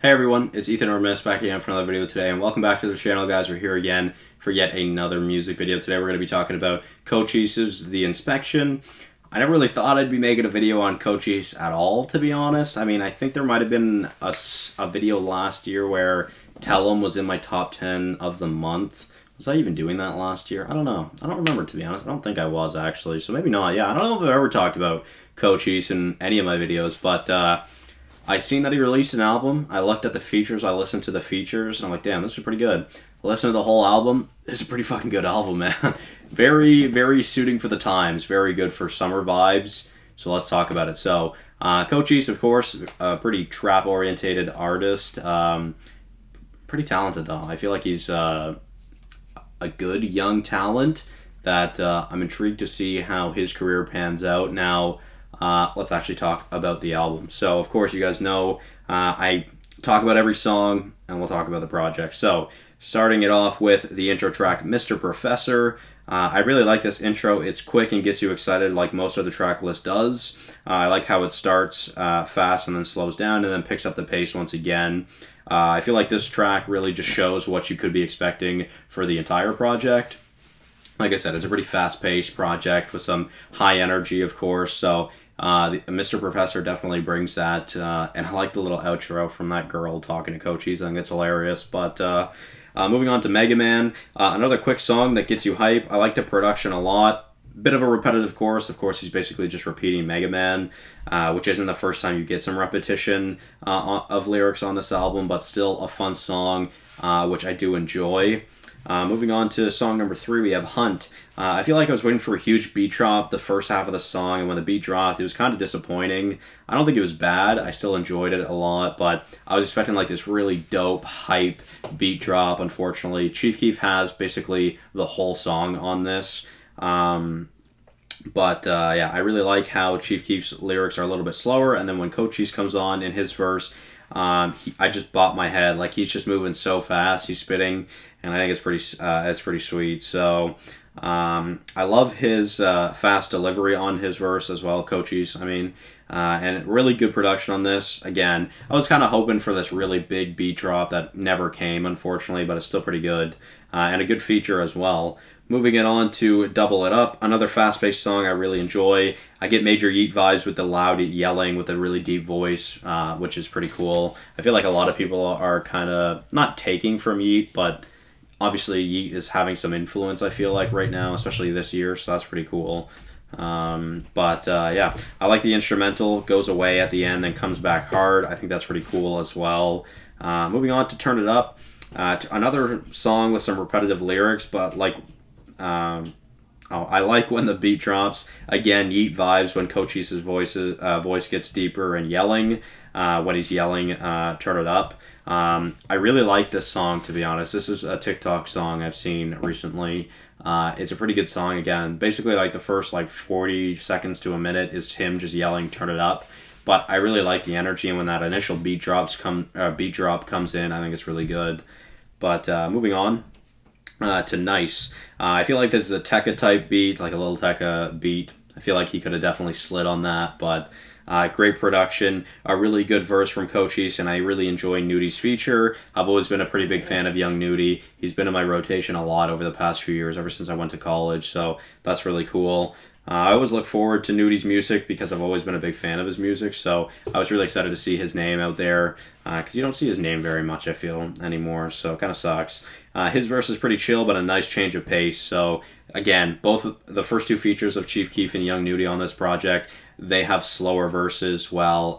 Hey everyone, it's Ethan Ormis back again for another video today, and welcome back to the channel, guys. We're here again for yet another music video. Today we're going to be talking about Cochise's The Inspection. I never really thought I'd be making a video on Cochise at all, to be honest. I mean, I think there might have been a video last year where Tell 'Em was in my top 10 of the month. Was I even doing that last year? I don't know. I don't remember, to be honest. I don't think I was, actually, so maybe not. Yeah, I don't know if I've ever talked about Cochise in any of my videos, but I seen that he released an album. I looked at the features. I listened to the features, and I'm like, damn, this is pretty good. I listened to the whole album. It's a pretty fucking good album, man. Very, very suiting for the times. Very good for summer vibes. So let's talk about it. So, Cochise, of course, a pretty trap-orientated artist. Pretty talented, though. I feel like he's a good young talent that I'm intrigued to see how his career pans out. Now, let's actually talk about the album. So, of course, you guys know I talk about every song, and we'll talk about the project. So, starting it off with the intro track, Mr. Professor. I really like this intro. It's quick and gets you excited like most of the track list does. I like how it starts fast and then slows down and then picks up the pace once again. I feel like this track really just shows what you could be expecting for the entire project. Like I said, it's a pretty fast-paced project with some high energy, of course, so Mr. Professor definitely brings that, and I like the little outro from that girl talking to Cochise. I think it's hilarious. But moving on to Mega Man, another quick song that gets you hype. I like the production a lot. Bit of a repetitive chorus. Of course, he's basically just repeating Mega Man, which isn't the first time you get some repetition of lyrics on this album, but still a fun song, which I do enjoy. Moving on to song number 3, we have Hunt. I feel like I was waiting for a huge beat drop the first half of the song, and when the beat dropped, it was kind of disappointing. I don't think it was bad. I still enjoyed it a lot, but I was expecting like this really dope, hype beat drop. Unfortunately, Chief Keef has basically the whole song on this. Yeah, I really like how Chief Keef's lyrics are a little bit slower, and then when Cochise comes on in his verse, I just bopped my head. Like, he's just moving so fast, he's spitting, and I think it's pretty sweet. So I love his fast delivery on his verse as well, Cochise. I mean, and really good production on this. Again, I was kind of hoping for this really big beat drop that never came, unfortunately, but it's still pretty good, and a good feature as well. Moving it on to Double It Up, another fast-paced song I really enjoy. I get Major Yeet vibes with the loud yelling with a really deep voice, which is pretty cool. I feel like a lot of people are kind of not taking from Yeet, but obviously Yeet is having some influence, I feel like, right now, especially this year, so that's pretty cool. Yeah, I like the instrumental, goes away at the end, then comes back hard. I think that's pretty cool as well. Moving on to Turn It Up, another song with some repetitive lyrics, but like... I like when the beat drops. Again, Yeet vibes when Cochise's voice gets deeper and yelling. When he's yelling, turn it up. I really like this song, to be honest. This is a TikTok song I've seen recently. It's a pretty good song. Again, basically like the first like 40 seconds to a minute is him just yelling, turn it up. But I really like the energy, and when that initial beat drop comes in, I think it's really good. But moving on. To Nice. I feel like this is a Tekka type beat, like a little Tekka beat. I feel like he could have definitely slid on that, but great production, a really good verse from Cochise, and I really enjoy Nudi's feature. I've always been a pretty big fan of young Nudie. He's been in my rotation a lot over the past few years, ever since I went to college, so that's really cool. I always look forward to Nudi's music because I've always been a big fan of his music, so I was really excited to see his name out there, because you don't see his name very much, I feel, anymore, so it kind of sucks. His verse is pretty chill, but a nice change of pace, so again, both the first two features of Chief Keef and Young Nudie on this project, they have slower verses, while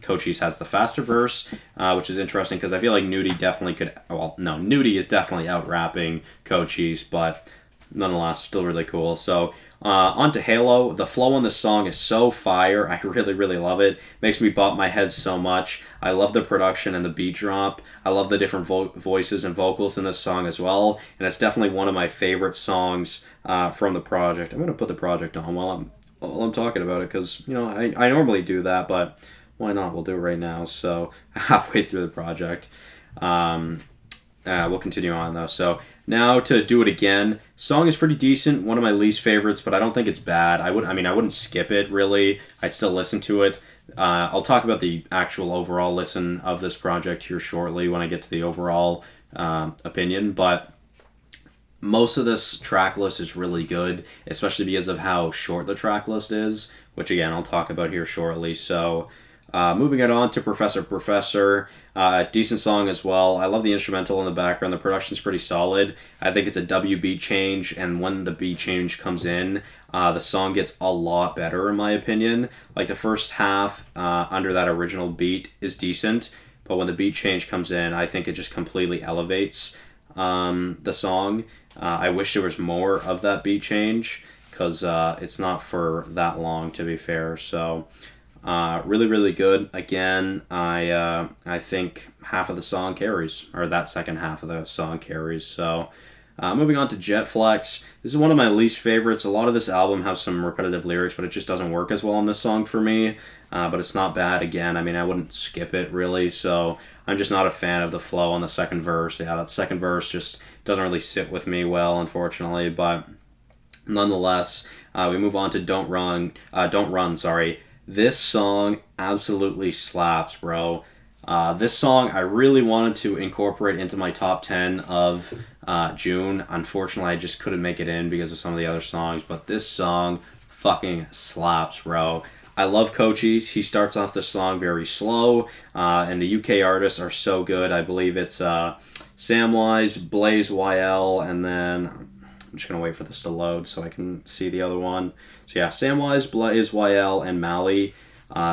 Cochise has the faster verse, which is interesting, because I feel like Nudie definitely could, well, no, Nudie is definitely out-rapping Cochise, but nonetheless, still really cool, so... on to Halo. The flow on this song is so fire. I really, really love it. Makes me bop my head so much. I love the production and the beat drop. I love the different voices and vocals in this song as well. And it's definitely one of my favorite songs from the project. I'm going to put the project on while I'm talking about it, because, you know, I normally do that, but why not? We'll do it right now. So, halfway through the project. We'll continue on though. So now to Do It Again. Song is pretty decent. One of my least favorites, but I don't think it's bad. I wouldn't skip it really. I'd still listen to it. I'll talk about the actual overall listen of this project here shortly when I get to the overall opinion, but most of this track list is really good, especially because of how short the track list is, which again I'll talk about here shortly. So, moving it on to Professor Professor, decent song as well. I love the instrumental in the background. The production's pretty solid. I think it's a W beat change, and when the beat change comes in, the song gets a lot better in my opinion. Like the first half under that original beat is decent, but when the beat change comes in, I think it just completely elevates the song. I wish there was more of that beat change because it's not for that long, to be fair. So really, really good. Again, I think half of the song carries, or that second half of the song carries. So moving on to Jet Flex. This is one of my least favorites. A lot of this album has some repetitive lyrics, but it just doesn't work as well on this song for me. But it's not bad. Again, I mean, I wouldn't skip it really. So I'm just not a fan of the flow on the second verse. Yeah, that second verse just doesn't really sit with me well, unfortunately. But nonetheless, we move on to Don't Run. Sorry. This song absolutely slaps, bro. This song I really wanted to incorporate into my top 10 of June. Unfortunately, I just couldn't make it in because of some of the other songs, but this song fucking slaps, bro. I love Cochise. He starts off the song very slow, and the UK artists are so good. I believe it's Samwise, Blaze YL, and then I'm just going to wait for this to load so I can see the other one. So yeah, Samwise, Blaze YL, and Mally.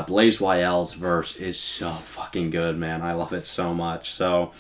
Blaze YL's verse is so fucking good, man. I love it so much. So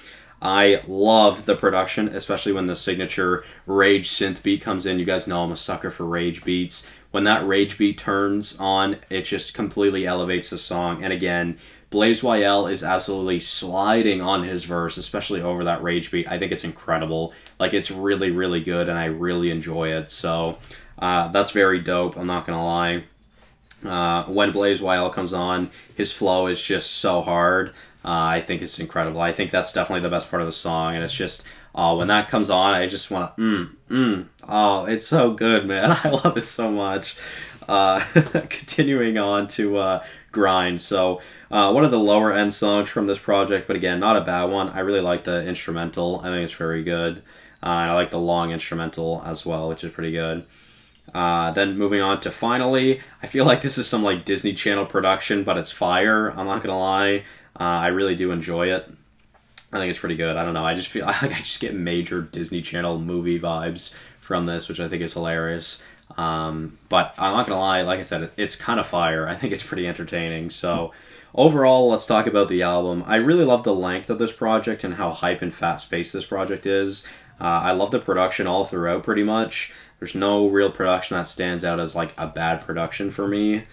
I love the production, especially when the signature rage synth beat comes in. You guys know I'm a sucker for rage beats. When that rage beat turns on, it just completely elevates the song. And again, Blaze YL is absolutely sliding on his verse, especially over that rage beat. I think it's incredible. Like, it's really, really good, and I really enjoy it. So that's very dope, I'm not going to lie. When Blaze YL comes on, his flow is just so hard. I think it's incredible. I think that's definitely the best part of the song, and it's just when that comes on, I just want to oh, it's so good, man. I love it so much. Continuing on to Grind. So one of the lower end songs from this project, but again, not a bad one. I really like the instrumental. I think it's very good. I like the long instrumental as well, which is pretty good. Then moving on to Finally. I feel like this is some like Disney Channel production, but it's fire. I'm not gonna lie. I really do enjoy it. I think it's pretty good. I don't know. I just feel like I just get major Disney Channel movie vibes from this, which I think is hilarious. But I'm not gonna lie. Like I said, it's kind of fire. I think it's pretty entertaining. So overall, let's talk about the album. I really love the length of this project and how hype and fast-paced this project is. I love the production all throughout, pretty much. There's no real production that stands out as like a bad production for me.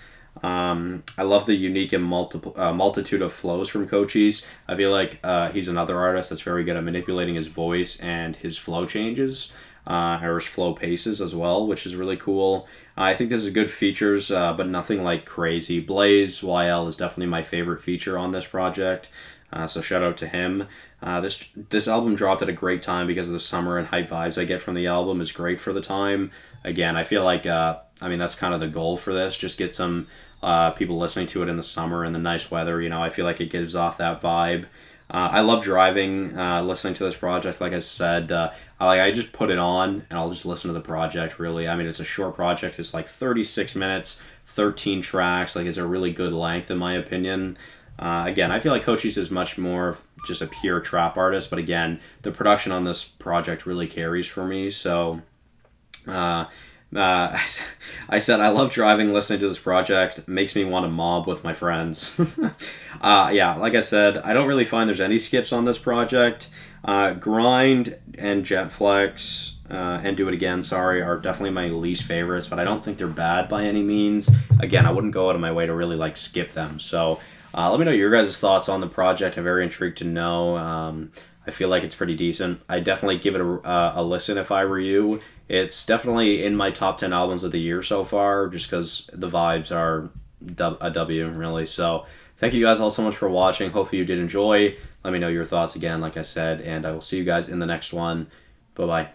I love the unique and multitude of flows from Cochise. I feel like he's another artist that's very good at manipulating his voice and his flow changes, or his flow paces as well, which is really cool. I think this is good features, but nothing like crazy. Blaze YL is definitely my favorite feature on this project. So shout out to him. This album dropped at a great time because of the summer and hype vibes I get from the album is great for the time. Again, I feel like, I mean, that's kind of the goal for this. Just get some people listening to it in the summer and the nice weather. You know, I feel like it gives off that vibe. I love driving, listening to this project. Like I said, I just put it on and I'll just listen to the project, really. I mean, it's a short project. It's like 36 minutes, 13 tracks. Like, it's a really good length, in my opinion. Again, I feel like Cochise is much more of just a pure trap artist, but again, the production on this project really carries for me. So, I said I love driving, listening to this project. It makes me want to mob with my friends. Yeah, like I said, I don't really find there's any skips on this project. Grind and Jet Flex and Do It Again, sorry, are definitely my least favorites, but I don't think they're bad by any means. Again, I wouldn't go out of my way to really like skip them. So let me know your guys' thoughts on the project. I'm very intrigued to know. I feel like it's pretty decent. I definitely give it a listen if I were you. It's definitely in my top 10 albums of the year so far, just because the vibes are a W, really. So thank you guys all so much for watching. Hopefully you did enjoy. Let me know your thoughts again, like I said, and I will see you guys in the next one. Bye-bye.